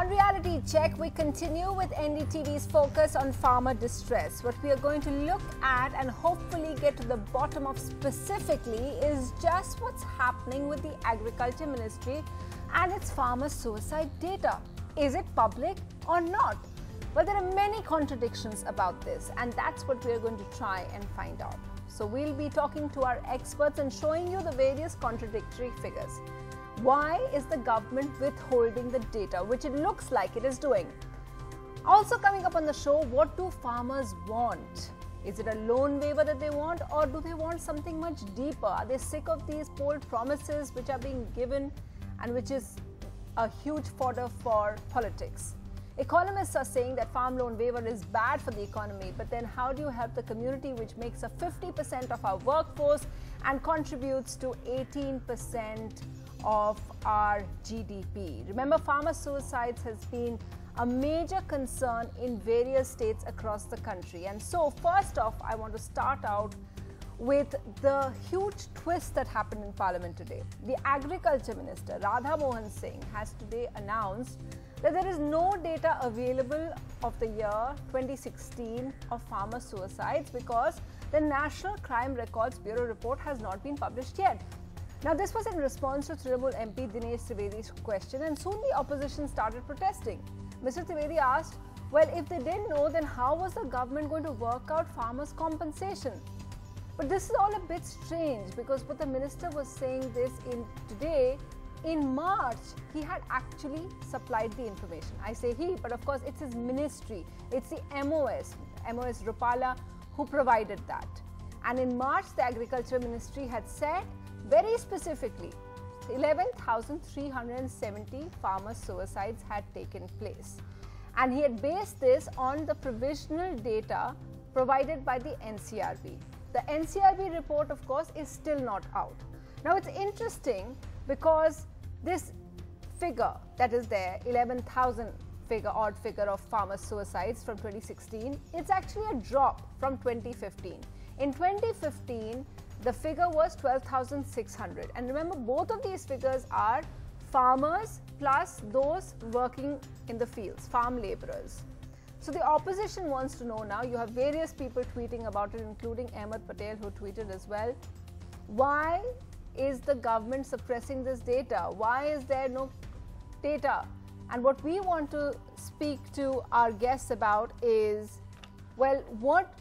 On Reality Check, we continue with NDTV's focus on farmer distress. What we are going to look at and hopefully get to the bottom of specifically is just what's happening with the Agriculture Ministry and its farmer suicide data. Is it public or not? Well, there are many contradictions about this, and that's what we are going to try and find out. So we'll be talking to our experts and showing you the various contradictory figures. Why is the government withholding the data, which it looks like it is doing? Also coming up on the show, what do farmers want? Is it a loan waiver that they want, or do they want something much deeper? Are they sick of these bold promises which are being given and which is a huge fodder for politics? Economists are saying that farm loan waiver is bad for the economy, but then how do you help the community which makes up 50% of our workforce and contributes to 18% of our GDP? Remember, farmer suicides has been a major concern in various states across the country. And so first off, I want to start out with the huge twist that happened in Parliament today. The Agriculture Minister, Radha Mohan Singh, has today announced that there is no data available of the year 2016 of farmer suicides because the National Crime Records Bureau report has not been published yet. Now, this was in response to Trinamool MP Dinesh Trivedi's question, and soon the opposition started protesting. Mr. Trivedi asked, well, if they didn't know, then how was the government going to work out farmers' compensation? But this is all a bit strange because what the minister was saying this today, in March, he had actually supplied the information. I say he, but of course it's his ministry. It's the MOS Rupala, who provided that. And in March, the Agriculture Ministry had said very specifically 11,370 farmer suicides had taken place. And he had based this on the provisional data provided by the NCRB. The NCRB report, of course, is still not out. Now, it's interesting because this figure that is there, 11,000 odd figure of farmer suicides from 2016, it's actually a drop from 2015. In 2015, the figure was 12,600. And remember, both of these figures are farmers plus those working in the fields, farm laborers. So the opposition wants to know now, you have various people tweeting about it, including Ahmed Patel, who tweeted as well. Why is the government suppressing this data? Why is there no data? And what we want to speak to our guests about is, well, what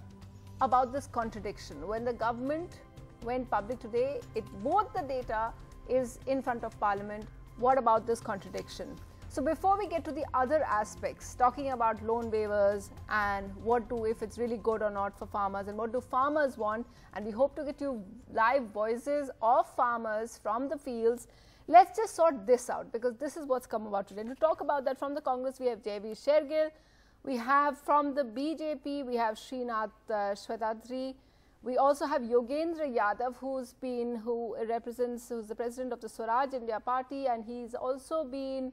about this contradiction? When the government went public today, both the data is in front of Parliament. What about this contradiction? So before we get to the other aspects, talking about loan waivers and if it's really good or not for farmers, and what do farmers want, and we hope to get you live voices of farmers from the fields, let's just sort this out because this is what's come about today. To talk about that, from the Congress, we have J.V. Shergill. We have from the BJP, we have Srinath Shwetadri. We also have Yogendra Yadav, who's the president of the Swaraj India Party, and he's also been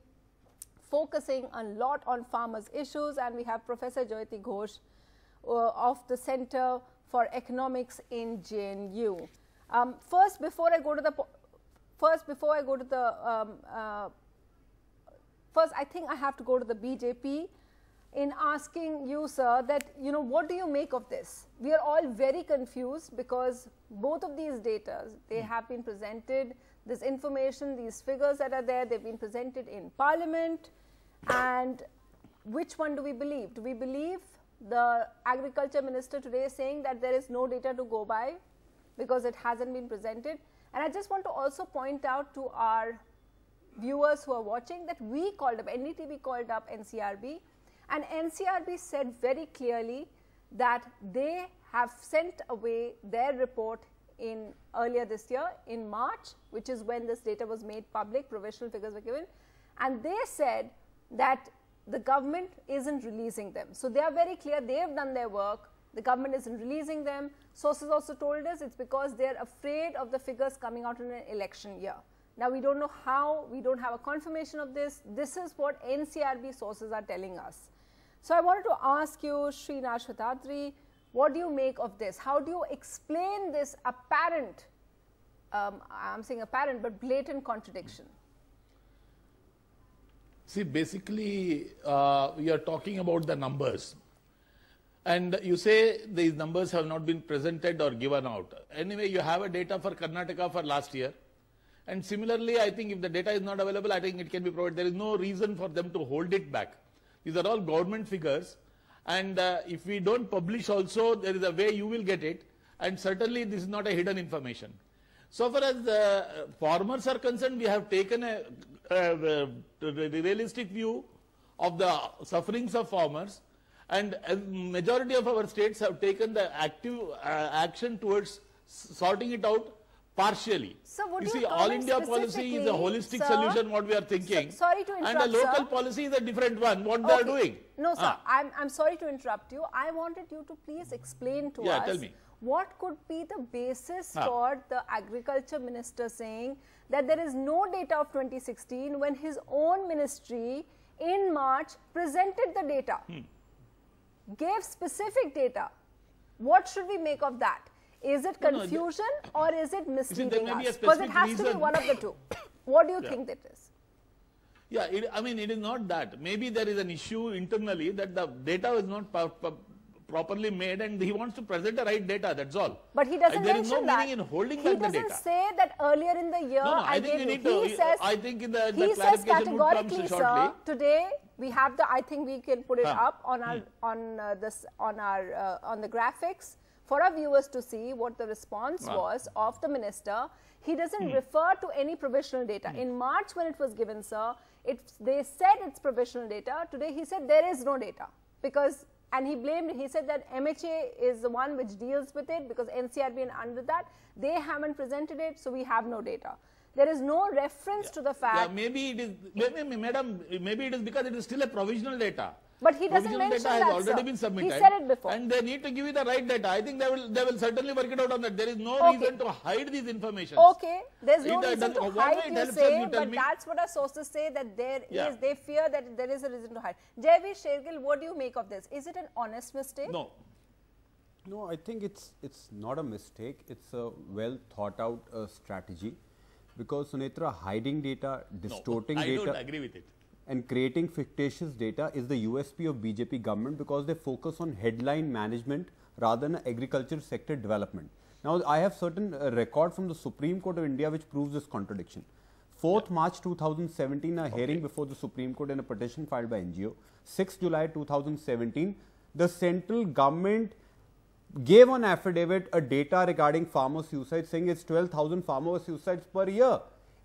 focusing a lot on farmers' issues. And we have Professor Jyoti Ghosh of the Center for Economics in JNU. First, I think I have to go to the BJP in asking you, sir, that, what do you make of this? We are all very confused because both of these data, they have been presented, this information, these figures that are there, they've been presented in Parliament. And which one do we believe? Do we believe the Agriculture Minister today saying that there is no data to go by because it hasn't been presented? And I just want to also point out to our viewers who are watching that we called up, NDTV called up NCRB, and NCRB said very clearly that they have sent away their report earlier this year in March, which is when this data was made public, provisional figures were given, and they said that the government isn't releasing them. So they are very clear, they have done their work, the government isn't releasing them. Sources also told us it's because they're afraid of the figures coming out in an election year. Now, we don't know how, we don't have a confirmation of this. This is what NCRB sources are telling us. So I wanted to ask you, Srinath Shwetadri, what do you make of this? How do you explain this apparent, I'm saying apparent, but blatant contradiction? See, basically, we are talking about the numbers. And you say these numbers have not been presented or given out. Anyway, you have a data for Karnataka for last year. And similarly, I think if the data is not available, I think it can be provided. There is no reason for them to hold it back. These are all government figures. And if we don't publish also, there is a way you will get it. And certainly, this is not a hidden information. So far as farmers are concerned, we have taken a realistic view of the sufferings of farmers, and a majority of our states have taken the active action towards sorting it out partially. So would you see, all India policy is a holistic solution, what we are thinking. Sorry to interrupt, and a local sir. policy is a different one, what they are doing. No, sir, I'm sorry to interrupt you. I wanted you to please explain to us. Tell me. What could be the basis for the agriculture minister saying that there is no data of 2016 when his own ministry in March presented the data, gave specific data? What should we make of that? Is it confusion or is it misleading us? Because it has to be one of the two. What do you think that is? Yeah, I mean, it is not that. Maybe there is an issue internally that the data is not properly made and he wants to present the right data, that's all. But he doesn't mention that. There is no meaning in holding back the data. He doesn't say that earlier in the year. No, I think you need to, I think in the clarification would come shortly. Sir, today we have the, I think we can put it up on our, on the graphics for our viewers to see what the response was of the minister. He doesn't refer to any provisional data. In March when it was given, sir, they said it's provisional data. Today he said there is no data because, and he blamed, he said that MHA is the one which deals with it because NCRB and under that, they haven't presented it, so we have no data. There is no reference to the fact. Yeah, maybe it is, madam, maybe it is because it is still a provisional data. But he doesn't mention data that, has already sir. been submitted. He said it before. And they need to give you the right data. I think they will certainly work it out on that. There is no reason to hide these information. Okay, there's no reason to hide, you say, but that's what our sources say, that there is, they fear that there is a reason to hide. Jaiveer Shergill, what do you make of this? Is it an honest mistake? No. No, I think it's not a mistake. It's a well thought out strategy, because Sunetra, hiding data, distorting data. I don't agree with it. And creating fictitious data is the USP of BJP government, because they focus on headline management rather than agriculture sector development. Now, I have certain record from the Supreme Court of India which proves this contradiction. 4th March 2017, a hearing before the Supreme Court in a petition filed by NGO. 6th July 2017, the central government gave an affidavit a data regarding farmer suicide, saying it's 12,000 farmer suicides per year.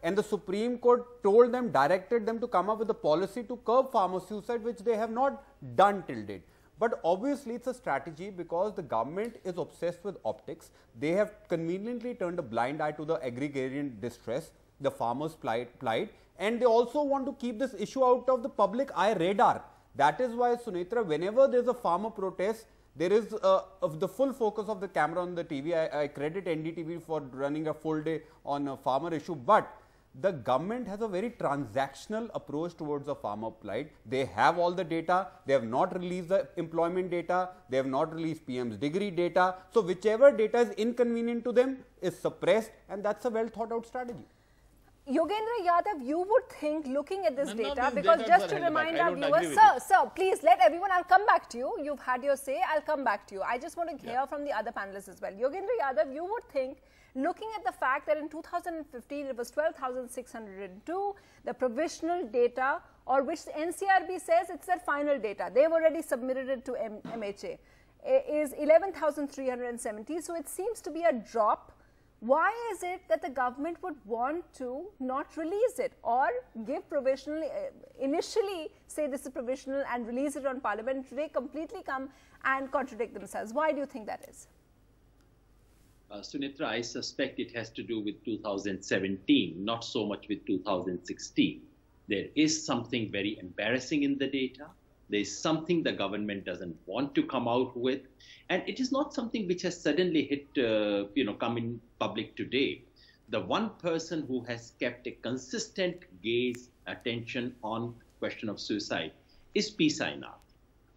And the Supreme Court told them, directed them to come up with a policy to curb farmer suicide, which they have not done till date. But obviously, it's a strategy because the government is obsessed with optics. They have conveniently turned a blind eye to the agrarian distress, the farmers' plight, and they also want to keep this issue out of the public eye radar. That is why, Sunetra, whenever there's a farmer protest, there is the full focus of the camera on the TV. I credit NDTV for running a full day on a farmer issue, but the government has a very transactional approach towards the farmer plight. They have all the data. They have not released the employment data. They have not released PM's degree data. So, whichever data is inconvenient to them is suppressed, and that's a well thought out strategy. Yogendra Yadav, you would think, looking at this data, because just to remind our viewers, sir, please let everyone, I'll come back to you. You've had your say, I'll come back to you. I just want to hear from the other panelists as well. Yogendra Yadav, you would think, looking at the fact that in 2015 it was 12,602, the provisional data, or which the NCRB says it's their final data, they've already submitted it to MHA, is 11,370. So it seems to be a drop. Why is it that the government would want to not release it or give provisional, initially say this is provisional and release it on Parliament, today completely come and contradict themselves? Why do you think that is? Sunitra, I suspect it has to do with 2017, not so much with 2016. There is something very embarrassing in the data. There is something the government doesn't want to come out with. And it is not something which has suddenly hit, come in public today. The one person who has kept a consistent attention on question of suicide is P. Sainath.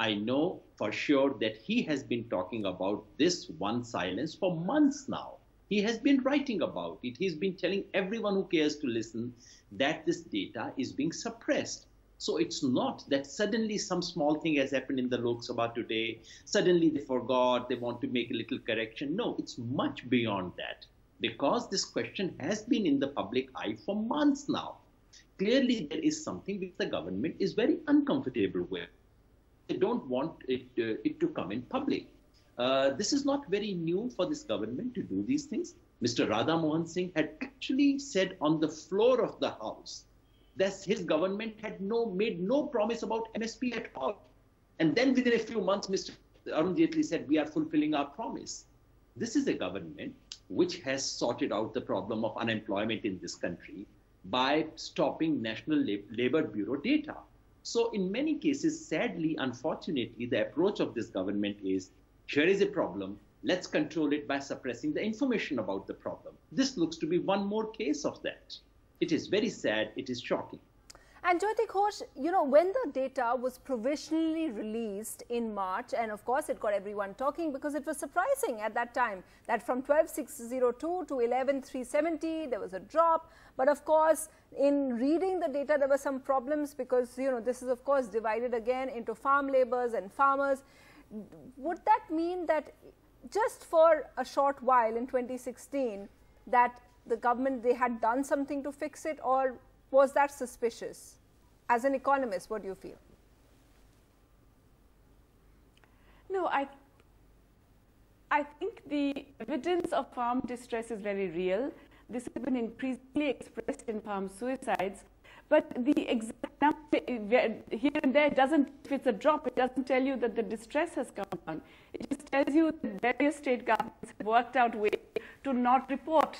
I know for sure that he has been talking about this one silence for months now. He has been writing about it. He's been telling everyone who cares to listen that this data is being suppressed. So it's not that suddenly some small thing has happened in the Lok Sabha today, suddenly they forgot, they want to make a little correction. No, it's much beyond that, because this question has been in the public eye for months now. Clearly, there is something which the government is very uncomfortable with. They don't want it to come in public. This is not very new for this government to do these things. Mr. Radha Mohan Singh had actually said on the floor of the House that his government had made no promise about MSP at all. And then within a few months, Mr. Arun Jaitley said, we are fulfilling our promise. This is a government which has sorted out the problem of unemployment in this country by stopping National Labour Bureau data. So in many cases, sadly, unfortunately, the approach of this government is, here is a problem, let's control it by suppressing the information about the problem. This looks to be one more case of that. It is very sad, it is shocking. And Jyoti Ghosh, you know, when the data was provisionally released in March, and of course it got everyone talking because it was surprising at that time that from 12,602 to 11,370 there was a drop. But of course, in reading the data, there were some problems because, you know, this is of course divided again into farm laborers and farmers. Would that mean that just for a short while in 2016 that the government, they had done something to fix it, or was that suspicious? As an economist, what do you feel? No, I think the evidence of farm distress is very real. This has been increasingly expressed in farm suicides. But the exact number here and there doesn't, if it's a drop, it doesn't tell you that the distress has come down. It just tells you that various state governments have worked out ways to not report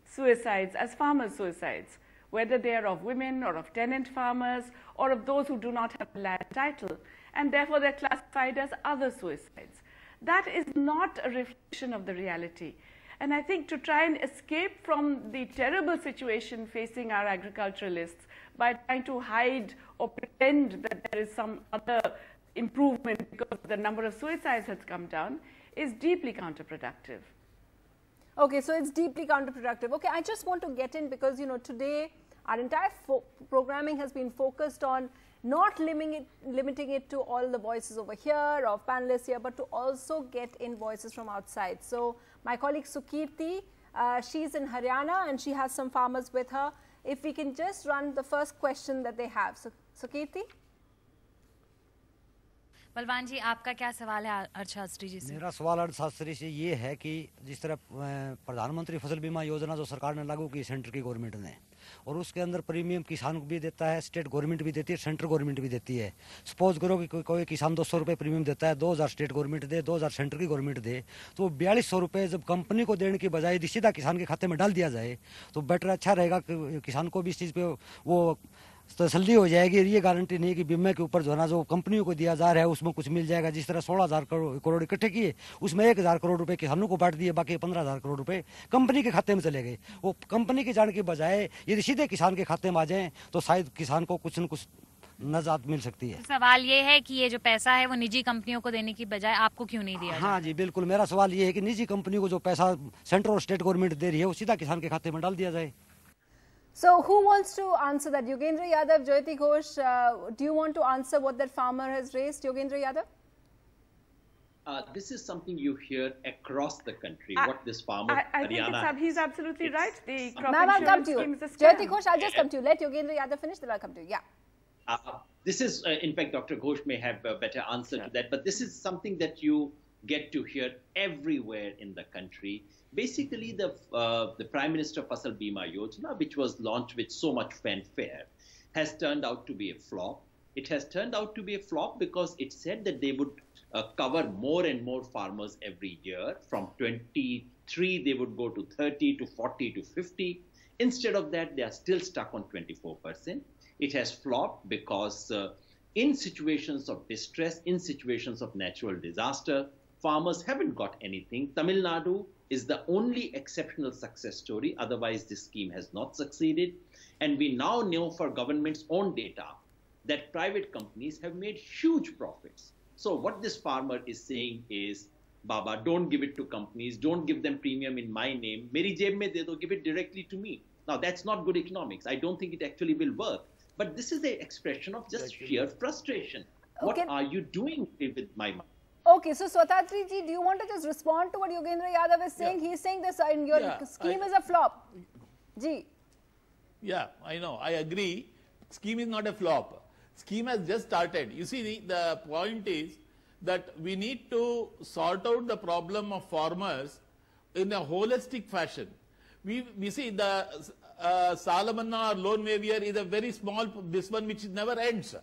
suicides as farmers' suicides, whether they are of women or of tenant farmers or of those who do not have land title, and therefore they're classified as other suicides. That is not a reflection of the reality. And I think to try and escape from the terrible situation facing our agriculturalists by trying to hide or pretend that there is some other improvement because the number of suicides has come down is deeply counterproductive. Okay, so it's deeply counterproductive. Okay, I just want to get in because, you know, today our entire programming has been focused on not limiting it to all the voices over here of panelists here, but to also get in voices from outside. So my colleague Sukirti, she's in Haryana and she has some farmers with her. If we can just run the first question that they have. So Sukirti? बलवान जी, आपका क्या सवाल है अर्थशास्त्री जी से? मेरा सवाल अर्थशास्त्री से ये है कि जिस तरह प्रधानमंत्री फसल बीमा योजना जो सरकार ने लागू की सेंटर की गवर्नमेंट ने, और उसके अंदर प्रीमियम किसान को भी देता है, स्टेट गवर्नमेंट भी देती है, सेंट्रल गवर्नमेंट भी देती है। सपोज करो कि कोई किसान 200 रुपये प्रीमियम देता है, 2000 स्टेट गवर्नमेंट दे, 2000 सेंटर की गवर्नमेंट दे, तो 4200 रुपये जब कंपनी को देने की बजाय यदि सीधा किसान के खाते में डाल दिया जाए तो बेटर अच्छा रहेगा कि किसान को भी इस चीज़ पे वो तसल्ली हो जाएगी। ये गारंटी नहीं कि बीमे के ऊपर जो है ना जो कंपनियों को दिया जा रहा है उसमें कुछ मिल जाएगा। जिस तरह 16,000 करोड़ इकट्ठे किए, उसमें 1,000 करोड़ रुपए किसानों को बांट दिए, बाकी 15,000 करोड़ रुपए कंपनी के खाते में चले गए। वो कंपनी की जाने के बजाय यदि सीधे किसान के खाते में आ जाए तो शायद किसान को कुछ न कुछ नजात मिल सकती है। सवाल ये है कि ये जो पैसा है वो निजी कंपनियों को देने की बजाय आपको क्यों नहीं दिया? हाँ जी बिल्कुल, मेरा सवाल ये है कि निजी कंपनियों को जो पैसा सेंट्रल और स्टेट गवर्नमेंट दे रही है वो सीधा किसान के खाते में डाल दिया जाए। So who wants to answer that? Yogendra Yadav, Jyoti Ghosh, do you want to answer what that farmer has raised? Yogendra Yadav? This is something you hear across the country. What this farmer, I think he's absolutely right. The crop Ma'am, I'll come insurance to scheme you. is a scam. Jyoti Ghosh, I'll just come to you. Let Yogendra Yadav finish, then I'll come to you. Yeah. This is, in fact, Dr. Ghosh may have a better answer to that, but this is something that you get to hear everywhere in the country. Basically, the Prime Minister Fasal Bima Yojana, which was launched with so much fanfare, has turned out to be a flop. It has turned out to be a flop because it said that they would cover more and more farmers every year. From 23, they would go to 30 to 40 to 50. Instead of that, they are still stuck on 24%. It has flopped because in situations of distress, in situations of natural disaster, farmers haven't got anything. Tamil Nadu is the only exceptional success story. Otherwise, this scheme has not succeeded. And we now know for government's own data that private companies have made huge profits. So what this farmer is saying is, Baba, don't give it to companies. Don't give them premium in my name. Meri jeb mein de do, give it directly to me. Now, that's not good economics. I don't think it actually will work. But this is the expression of just sheer frustration. What are you doing with my money? Okay, so Swatatri ji, do you want to just respond to what Yogendra Yadav is saying? He's saying this in your scheme is a flop. Ji. Yeah, I know. I agree. Scheme is not a flop. Scheme has just started. You see, the point is that we need to sort out the problem of farmers in a holistic fashion. We see the Salamanna or loan waiver is a very small, this one which never ends.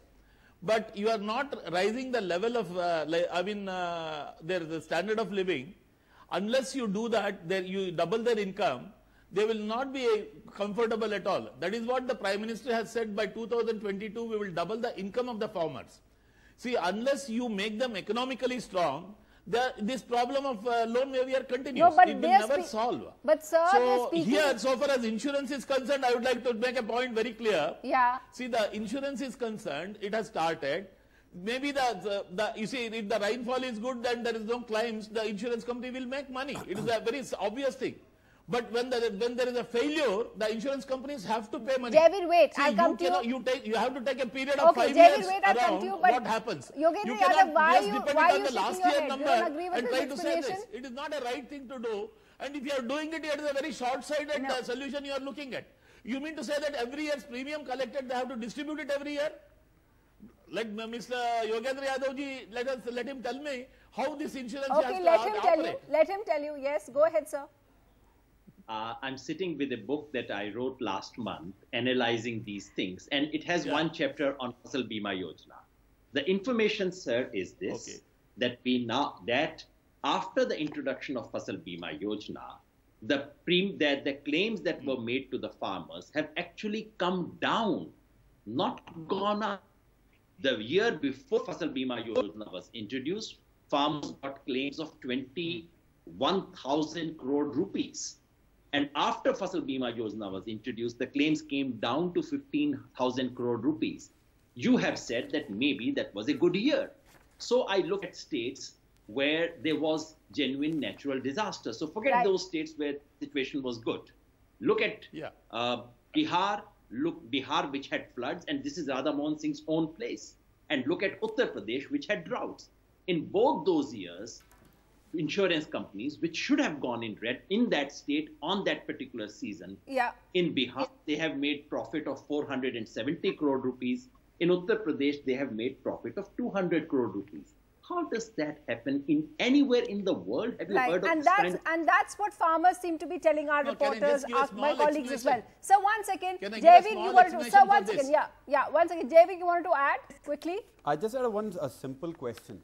But you are not rising the level of, the standard of living. Unless you do that, you double their income, they will not be comfortable at all. That is what the Prime Minister has said. By 2022, we will double the income of the farmers. See, unless you make them economically strong, this problem of loan waiver continues. No, but it will never solve. But sir, so here, so far as insurance is concerned, I would like to make a point very clear. Yeah. See, the insurance is concerned, it has started. Maybe you see, if the rainfall is good and there is no claims, the insurance company will make money. It is a very obvious thing. But when there is a failure, the insurance companies have to pay money. Javid, wait, see, I'll come to you. You have to take a period of 5 Javid, years wait, I'll come to you, but what happens. Yogendra You Yadav, cannot why just you depend on the last year head? number You don't agree with and this try to say explanation? this. It is not a right thing to do. And if you are doing it, it is a very short-sighted solution you are looking at. You mean to say that every year's premium collected, they have to distribute it every year? Let Mr. Yogendra Yadav ji, let him tell me how this insurance has to operate. Let him tell you. Yes, go ahead, sir. I'm sitting with a book that I wrote last month analyzing these things, and it has one chapter on Fasal Bima Yojana. The information, sir, is this, that after the introduction of Fasal Bima Yojana, the claims that were made to the farmers have actually come down, not gone up. The year before Fasal Bima Yojana was introduced, farmers got claims of 21,000 crore rupees. And after Fasal Bima Yojana was introduced, the claims came down to 15,000 crore rupees. You have said that maybe that was a good year. So I look at states where there was genuine natural disaster. So forget those states where the situation was good. Look at Bihar, Bihar which had floods, and this is Radha Mohan Singh's own place. And look at Uttar Pradesh which had droughts. In both those years, insurance companies, which should have gone in red in that state on that particular season. In Bihar, they have made profit of 470 crore rupees. In Uttar Pradesh, they have made profit of 200 crore rupees. How does that happen in anywhere in the world? Have you heard of this and that's what farmers seem to be telling our reporters, my colleagues as well. So 1 second, Javid, you want to, sir, 1 second, 1 second, Javid, you want to add quickly? I just had a simple question.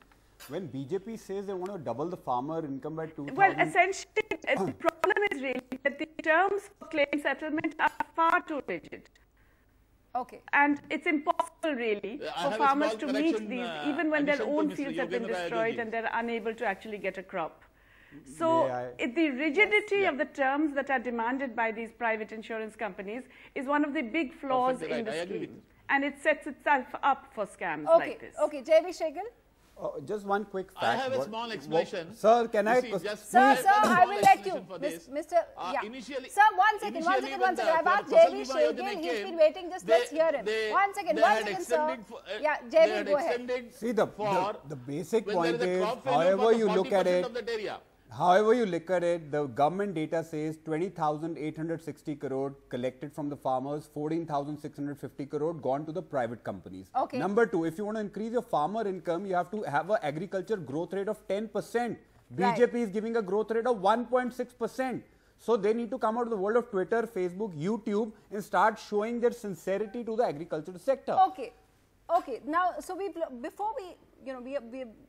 When BJP says they want to double the farmer income by 2,000... Well, essentially, the problem is really that the terms for claim settlement are far too rigid. Okay. And it's impossible, really, for farmers to meet these, even when their own fields have been destroyed and they're unable to actually get a crop. So, the rigidity of the terms that are demanded by these private insurance companies is one of the big flaws in the scheme. And it sets itself up for scams like this. Okay, Javid Shegal? Just one quick fact. I have a small explanation. Sir, can I... Sir, I will let you. Mr. Initially, sir, 1 second. I've asked Javid Shegal. He's been waiting. Just let's hear him. 1 second, sir. Yeah, Javid, go ahead. See, the basic point is, however you look at it, the government data says 20,860 crore collected from the farmers, 14,650 crore gone to the private companies. Okay. Number two, if you want to increase your farmer income, you have to have an agriculture growth rate of 10%. BJP is giving a growth rate of 1.6%. So they need to come out of the world of Twitter, Facebook, YouTube and start showing their sincerity to the agricultural sector. Okay. Now, so before we are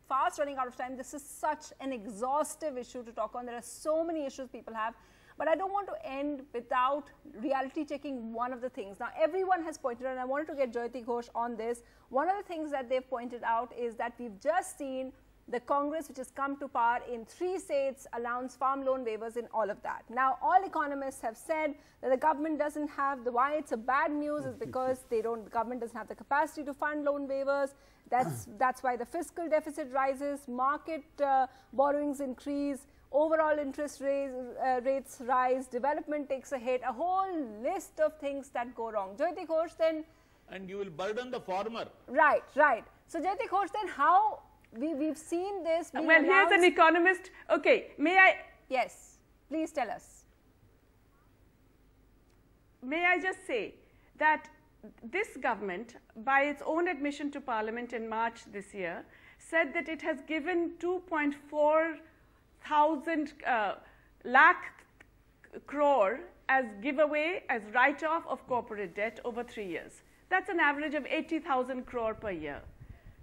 fast running out of time. This is such an exhaustive issue to talk on. There are so many issues people have. But I don't want to end without reality checking one of the things. Now, everyone has pointed out, and I wanted to get Jyoti Ghosh on this. One of the things that they've pointed out is that we've just seen the Congress, which has come to power in 3 states, announce farm loan waivers in all of that. Now, all economists have said that the government doesn't have why it's a bad news is because the government doesn't have the capacity to fund loan waivers. That's why the fiscal deficit rises, market borrowings increase, overall interest rates rise, development takes a hit, a whole list of things that go wrong. Jyoti Ghosh, then and you will burden the farmer. Right, right. So Jayati Ghosh, then how we've seen this being well, here's an economist. Okay, may I? Yes, please tell us. May I just say that this government, by its own admission to Parliament in March this year, said that it has given 2.4 thousand lakh crore as giveaway, as write-off of corporate debt over 3 years. That's an average of 80,000 crore per year.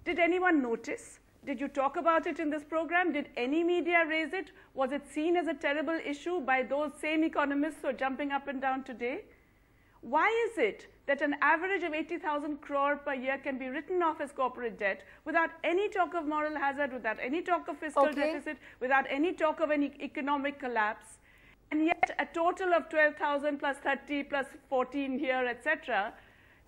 Did anyone notice? Did you talk about it in this program? Did any media raise it? Was it seen as a terrible issue by those same economists who are jumping up and down today? Why is it that an average of 80,000 crore per year can be written off as corporate debt without any talk of moral hazard, without any talk of fiscal deficit, without any talk of any economic collapse, and yet a total of 12,000 plus 30 plus 14 here, etc.,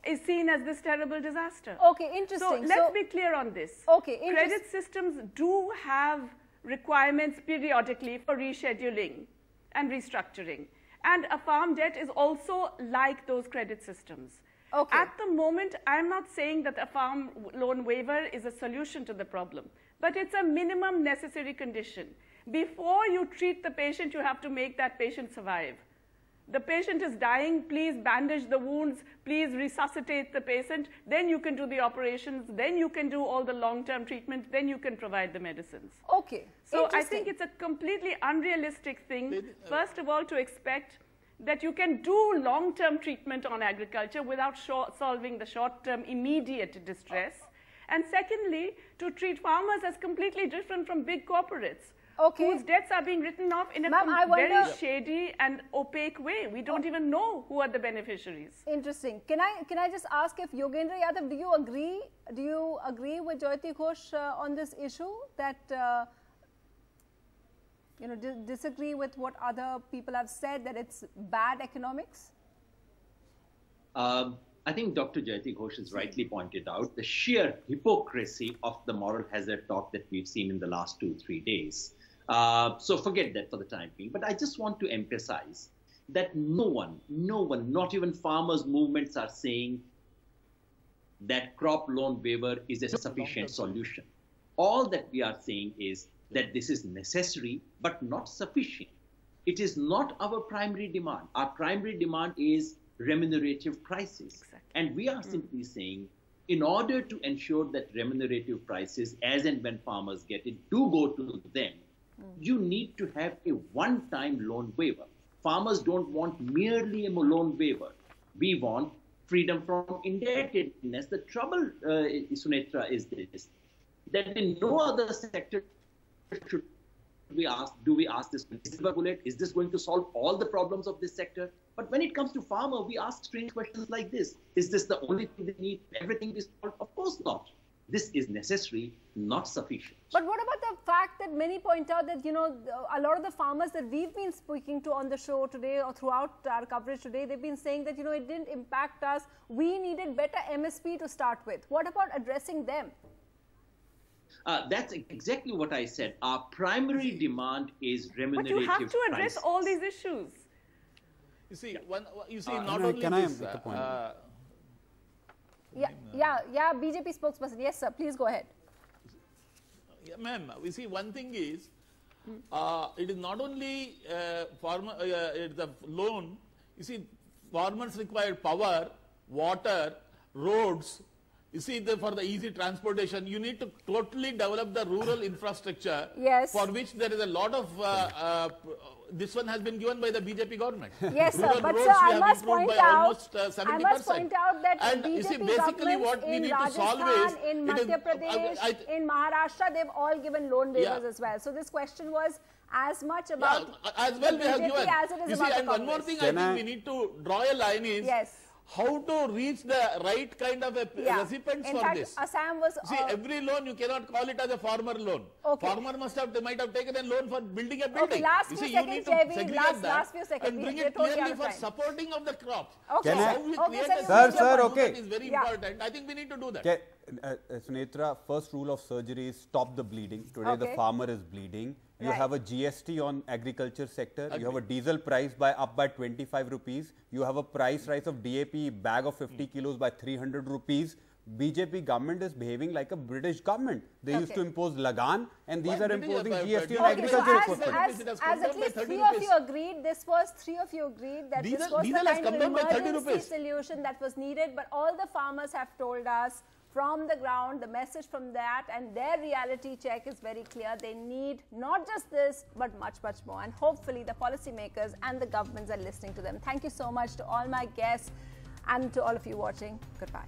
is seen as this terrible disaster? Okay, interesting. So let's be clear on this. Okay, credit systems do have requirements periodically for rescheduling and restructuring. And a farm debt is also like those credit systems. Okay. At the moment, I'm not saying that a farm loan waiver is a solution to the problem, but it's a minimum necessary condition. Before you treat the patient, you have to make that patient survive. The patient is dying, please bandage the wounds, please resuscitate the patient, then you can do the operations, then you can do all the long-term treatment, then you can provide the medicines. Okay. So I think it's a completely unrealistic thing, first of all, to expect that you can do long-term treatment on agriculture without solving the short-term immediate distress. And secondly, to treat farmers as completely different from big corporates. Okay. Whose debts are being written off in a very shady and opaque way. We don't even know who are the beneficiaries. Interesting. Can I just ask if Yogendra Yadav, do you agree with Jayati Ghosh on this issue, that disagree with what other people have said, that it's bad economics? I think Dr. Jayati Ghosh has rightly pointed out the sheer hypocrisy of the moral hazard talk that we've seen in the last 2-3 days. So forget that for the time being. But I just want to emphasize that no one, not even farmers' movements are saying that crop loan waiver is a sufficient solution. All that we are saying is that this is necessary but not sufficient. It is not our primary demand. Our primary demand is remunerative prices. Exactly. And we are simply saying, in order to ensure that remunerative prices, as and when farmers get it, do go to them, you need to have a one-time loan waiver. Farmers don't want merely a loan waiver. We want freedom from indebtedness. The trouble, Sunetra, is this, that in no other sector should do we ask this silver bullet? Is this going to solve all the problems of this sector? But when it comes to farmer, we ask strange questions like this. Is this the only thing they need? Everything is solved? Of course not. This is necessary, not sufficient. But what about the fact that many point out that, a lot of the farmers that we've been speaking to on the show today or throughout our coverage today, they've been saying that, it didn't impact us. We needed better MSP to start with. What about addressing them? That's exactly what I said. Our primary demand is remunerative prices. But you have to address all these issues. You see, not only can this. I make a point? Yeah, BJP spokesperson. Yes, sir. Please go ahead. Yeah, ma'am. You see, one thing is, it is not only the loan. You see, farmers require power, water, roads. You see, for the easy transportation, you need to totally develop the rural infrastructure. Yes. For which there is a lot of, this one has been given by the BJP government. Yes, sir. Rural But roads sir, we I have must improved point by out, almost 70%. that And BJP you see, basically what we in need to solve Rajasthan, is, in Madhya Pradesh, in Maharashtra, they've all given loan waivers as well. So this question was as much about as well we have BJP given. as it is You about see, the and one more Congress. thing I think we need to draw a line is, how to reach the right kind of recipients in for fact, this. Assam was... See, every loan you cannot call it as a farmer loan. Okay. Farmer they might have taken a loan for building a building. Okay, last you few see, seconds, you need to Jayveer, segregate that last few seconds. and bring We're it totally clearly out of for time. supporting of the crops. Okay. So how we create a Sir, system okay. that is very important. I think we need to do that. Sunetra, first rule of surgery is stop the bleeding. Today the farmer is bleeding. You have a GST on agriculture sector. You have a diesel price up by 25 rupees. You have a price rise of DAP bag of 50 kilos by 300 rupees. BJP government is behaving like a British government. They used to impose Lagan, and these are imposing GST on agriculture. As at least three of you agreed, this was that this was the kind of emergency solution that was needed, but all the farmers have told us from the ground, the message from that, and their reality check is very clear. They need not just this, but much, much more. And hopefully the policymakers and the governments are listening to them. Thank you so much to all my guests and to all of you watching. Goodbye.